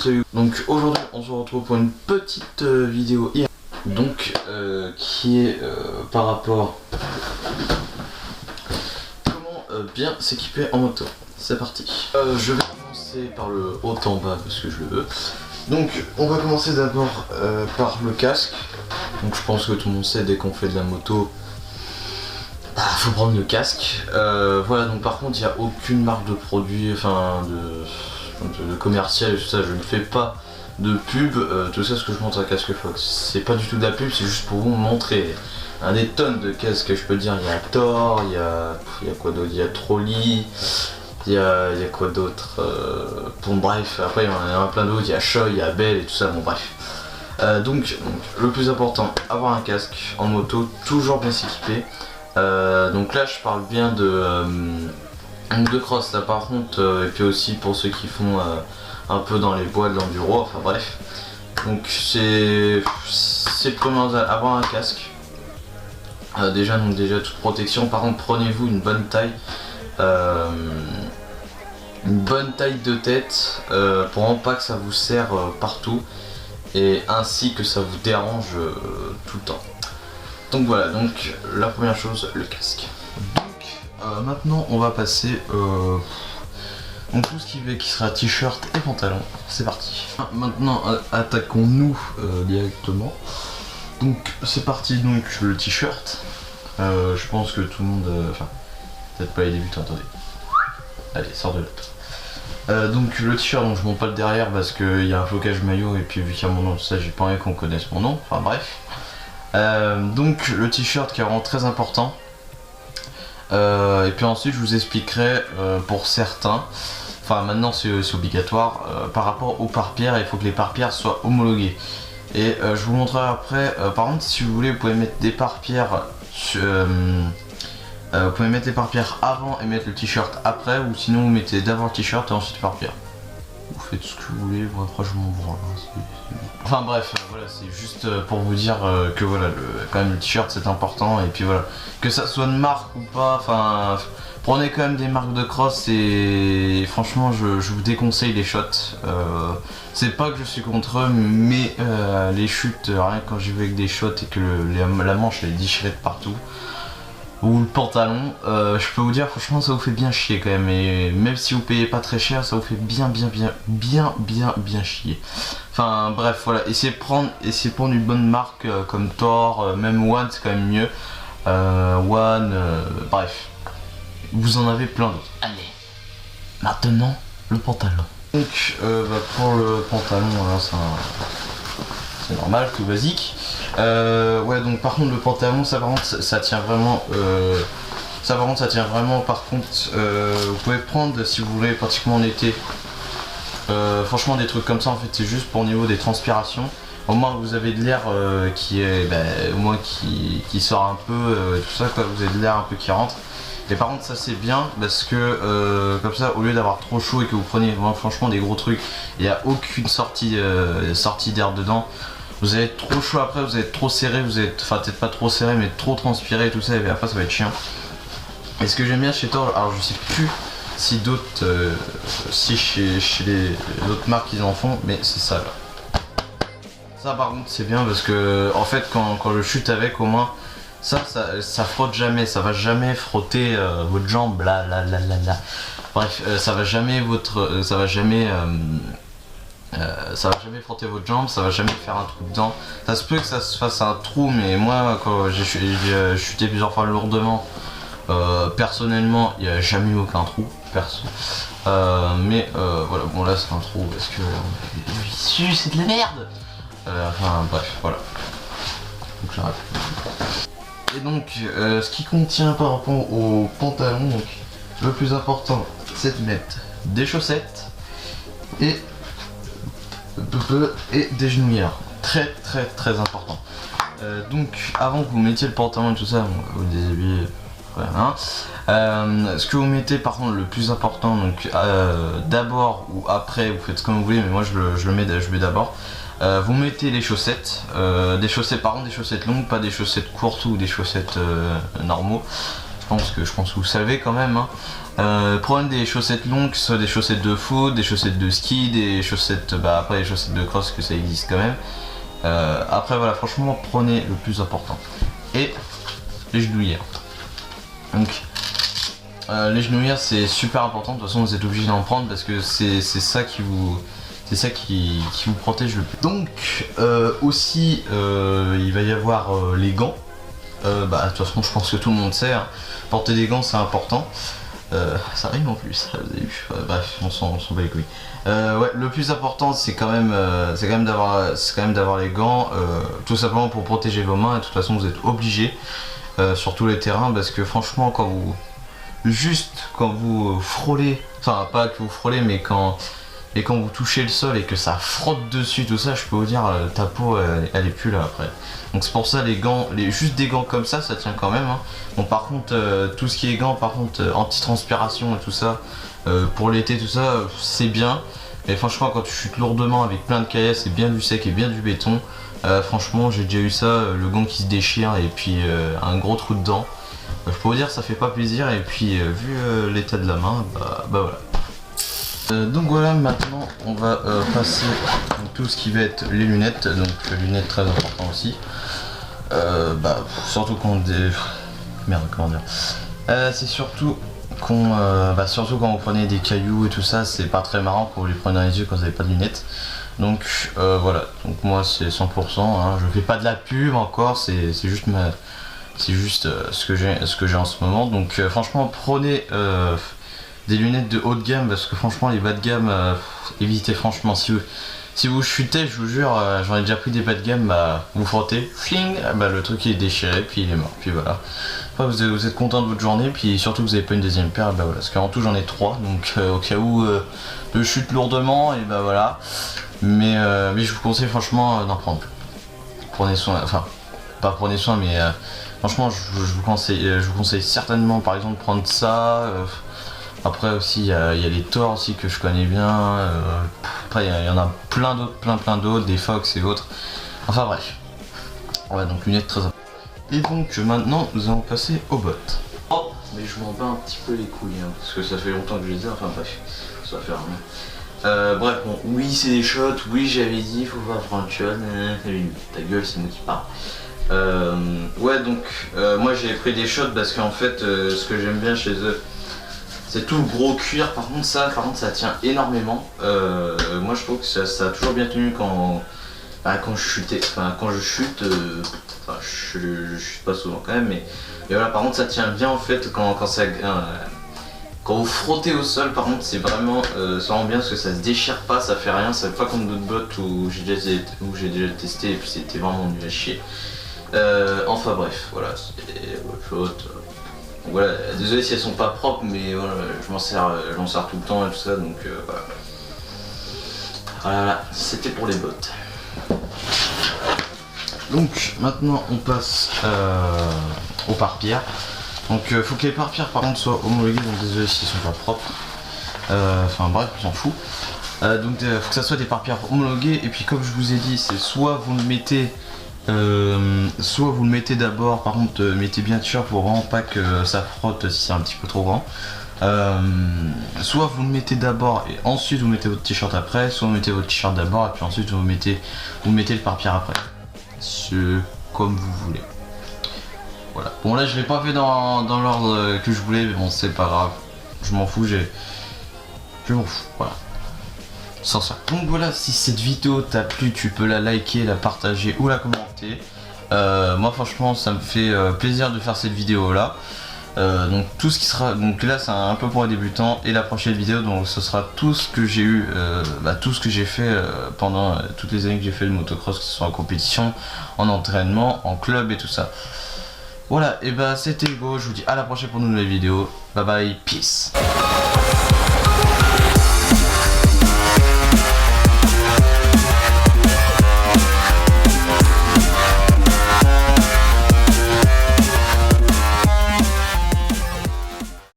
salut. Donc aujourd'hui on se retrouve pour une petite vidéo donc qui est par rapport comment bien s'équiper en moto. C'est parti. Je vais commencer par le haut en bas parce que je le veux. Donc on va commencer d'abord par le casque. Donc je pense que tout le monde sait, dès qu'on fait de la moto, faut prendre le casque. Voilà, donc par contre il n'y a aucune marque de produit, enfin de commercial et tout ça, je ne fais pas de pub. Tout ça, ce que je montre à Casque Fox, c'est pas du tout de la pub, c'est juste pour vous montrer des tonnes de casques. Je peux dire, il y a Thor, il y a quoi d'autre, il y a Trolley, il y a quoi d'autre, bon bref, après il y en a plein d'autres, il y a Shoei, il y a Bell et tout ça, bon bref. Donc le plus important, avoir un casque en moto, toujours bien s'équiper. Donc là je parle bien de cross là par contre, et puis aussi pour ceux qui font un peu dans les bois de l'enduro, enfin bref. Donc c'est premier avoir un casque. Déjà toute protection. Par contre prenez-vous une bonne taille. Une bonne taille de tête pour vraiment pas que ça vous serre partout et ainsi que ça vous dérange tout le temps. Donc voilà, donc la première chose, le casque. Donc maintenant on va passer donc tout ce qui sera t-shirt et pantalon. C'est parti. Maintenant attaquons-nous directement. Donc c'est parti, donc le t-shirt. Je pense que tout le monde, enfin peut-être pas les débutants, attendez. Allez, sors de là. Donc le t-shirt, donc je monte pas le derrière parce qu'il y a un flocage maillot et puis vu qu'il y a mon nom, tout ça, j'ai pas envie qu'on connaisse mon nom, enfin bref. Donc le t-shirt qui est vraiment très important. Et puis ensuite je vous expliquerai pour certains, enfin maintenant c'est obligatoire, par rapport aux pare-pierres, il faut que les pare-pierres soient homologuées. Et je vous montrerai après, par contre si vous voulez vous pouvez mettre des pare-pierres vous pouvez mettre les pare-pierres avant et mettre le t-shirt après, ou sinon vous mettez d'abord le t-shirt et ensuite les pare-pierres. Vous faites ce que vous voulez, bon après je m'en branle. Enfin bref, voilà, c'est juste pour vous dire que voilà, quand même le t-shirt c'est important, et puis voilà, que ça soit de marque ou pas, enfin prenez quand même des marques de cross, et franchement je vous déconseille les shots. C'est pas que je suis contre eux, mais les chutes, rien que quand j'y vais avec des shots et que la manche elle est déchirée de partout, ou le pantalon, je peux vous dire franchement ça vous fait bien chier quand même, et même si vous payez pas très cher, ça vous fait bien chier. Enfin bref, voilà, essayez de prendre une bonne marque comme Thor, même One c'est quand même mieux. Bref, vous en avez plein d'autres. Allez, maintenant le pantalon. Donc pour le pantalon, c'est normal, tout basique. Ouais, donc par contre le pantalon, ça par contre ça tient vraiment par contre, vous pouvez prendre si vous voulez pratiquement en été. Franchement des trucs comme ça en fait c'est juste pour au niveau des transpirations. Au moins vous avez de l'air qui est au moins qui sort un peu, tout ça quoi, vous avez de l'air un peu qui rentre. Et par contre ça c'est bien parce que comme ça au lieu d'avoir trop chaud et que vous prenez franchement des gros trucs, il n'y a aucune sortie d'air dedans. Vous allez être trop chaud après, vous allez être trop serré, enfin peut-être pas trop serré mais trop transpiré et tout ça, et après ça va être chiant. Et ce que j'aime bien chez Thor, alors je sais plus si d'autres, chez les autres marques ils en font, mais c'est ça là. Ça par contre c'est bien parce que en fait quand je chute avec, au moins ça frotte jamais, ça va jamais frotter votre jambe là. Bref, ça va jamais frotter votre jambe, ça va jamais faire un trou dedans. Ça se peut que ça se fasse un trou, mais moi quand j'ai chuté plusieurs fois lourdement, personnellement il n'y a jamais eu aucun trou, perso. Mais voilà, bon là c'est un trou parce que c'est de la merde. Enfin bref, voilà. Donc j'arrête. Et donc ce qui contient par rapport au pantalon, donc le plus important c'est de mettre des chaussettes et des genouillères, très important. Donc avant que vous mettiez le pantalon et tout ça, bon, vous le déshabillez, voilà, hein. Ce que vous mettez par contre le plus important, donc d'abord ou après, vous faites comme vous voulez, mais moi je mets d'abord. Vous mettez les chaussettes, des chaussettes par contre des chaussettes longues, pas des chaussettes courtes ou des chaussettes normaux. je pense que vous savez quand même. Hein. Prenez des chaussettes longues, que ce soit des chaussettes de foot, des chaussettes de ski, des chaussettes, après les chaussettes de cross, que ça existe quand même. Après voilà, franchement prenez le plus important. Et les genouillères. Donc les genouillères c'est super important, de toute façon vous êtes obligé d'en prendre parce que c'est ça qui vous protège le plus. Donc aussi il va y avoir les gants. De toute façon je pense que tout le monde sait, hein. Porter des gants c'est important. Ça rime en plus, vous avez vu. Bref, on s'en bat les couilles. Ouais, le plus important c'est quand même d'avoir les gants, tout simplement pour protéger vos mains. Et de toute façon vous êtes obligé sur tous les terrains, parce que franchement quand vous frôlez, enfin pas que vous frôlez, mais quand vous touchez le sol et que ça frotte dessus, tout ça, je peux vous dire, ta peau elle est plus là après. Donc c'est pour ça les gants, juste des gants comme ça tient quand même. Hein. Bon par contre tout ce qui est gants, par contre anti-transpiration et tout ça, pour l'été tout ça, c'est bien. Mais franchement quand tu chutes lourdement avec plein de caillasse et bien du sec et bien du béton, franchement j'ai déjà eu ça, le gant qui se déchire et puis un gros trou dedans. Je peux vous dire ça fait pas plaisir, et puis vu l'état de la main, bah voilà. Donc voilà, maintenant on va passer tout ce qui va être les lunettes. Donc les lunettes très important aussi. Surtout quand merde, comment dire, c'est surtout surtout quand vous prenez des cailloux et tout ça, c'est pas très marrant quand vous les prenez dans les yeux quand vous n'avez pas de lunettes. Donc voilà, donc moi c'est 100%, hein. Je fais pas de la pub encore, c'est juste ce que j'ai en ce moment. Donc franchement prenez des lunettes de haut de gamme, parce que franchement les bas de gamme, évitez franchement. Si vous chutez, je vous jure, j'en ai déjà pris des bas de gamme, vous frottez, fling, le truc il est déchiré, puis il est mort, puis voilà. Après vous êtes content de votre journée, puis surtout vous n'avez pas une deuxième paire, voilà, parce qu'en tout j'en ai 3, donc au cas où je chute lourdement, et voilà. Mais je vous conseille franchement d'en prendre. Prenez soin, enfin pas prenez soin, mais franchement je vous conseille certainement par exemple de prendre ça. Après aussi il y a les Thor aussi que je connais bien. Après il y en a plein d'autres, des Fox et autres. Enfin bref. Ouais, donc lunettes très importantes. Et donc maintenant nous allons passer aux bottes. Oh, mais je m'en bats un petit peu les couilles, hein, parce que ça fait longtemps que je les ai, enfin bref, ça va faire rien. Bref, bon, oui c'est des shots, oui j'avais dit faut pas prendre un shot, ta gueule c'est moi qui parle. Ouais, donc moi j'ai pris des shots parce qu'en fait ce que j'aime bien chez eux, c'est tout le gros cuir. Par contre ça tient énormément. Moi je trouve que ça a toujours bien tenu quand je chutais, quand je chute, je chute pas souvent quand même, mais voilà, par contre ça tient bien en fait quand vous frottez au sol. Par contre c'est vraiment bien parce que ça se déchire pas, ça fait rien, ça fait pas comme d'autres bottes où j'ai déjà testé et puis c'était vraiment nul à chier. Enfin bref, voilà, c'est autre chose. Voilà, désolé si elles sont pas propres, mais voilà, j'en sers tout le temps et tout ça, donc voilà. Voilà, c'était pour les bottes. Donc maintenant on passe aux pare-pierres. Donc faut que les pare-pierres par contre soient homologuées, donc désolé s'ils sont pas propres. Enfin bref, on s'en fout. Donc faut que ça soit des pare-pierres homologuées, et puis comme je vous ai dit, c'est soit vous le mettez d'abord, par contre mettez bien sûr pour vraiment pas que ça frotte si c'est un petit peu trop grand. Soit vous le mettez d'abord et ensuite vous mettez votre t-shirt après, soit vous mettez votre t-shirt d'abord et puis ensuite vous mettez le pare-pierre après. C'est comme vous voulez. Voilà. Bon là je l'ai pas fait dans l'ordre que je voulais, mais bon c'est pas grave. Je m'en fous, je m'en fous, voilà. Sans ça. Donc voilà, si cette vidéo t'a plu, tu peux la liker, la partager ou la commenter. Moi franchement ça me fait plaisir de faire cette vidéo là. Donc tout ce qui sera, donc là c'est un peu pour les débutants, et la prochaine vidéo donc ce sera tout ce que j'ai eu, tout ce que j'ai fait pendant toutes les années que j'ai fait le motocross, que ce soit en compétition, en entraînement, en club et tout ça. Voilà, et c'était Hugo, je vous dis à la prochaine pour une nouvelle vidéo, bye bye, peace.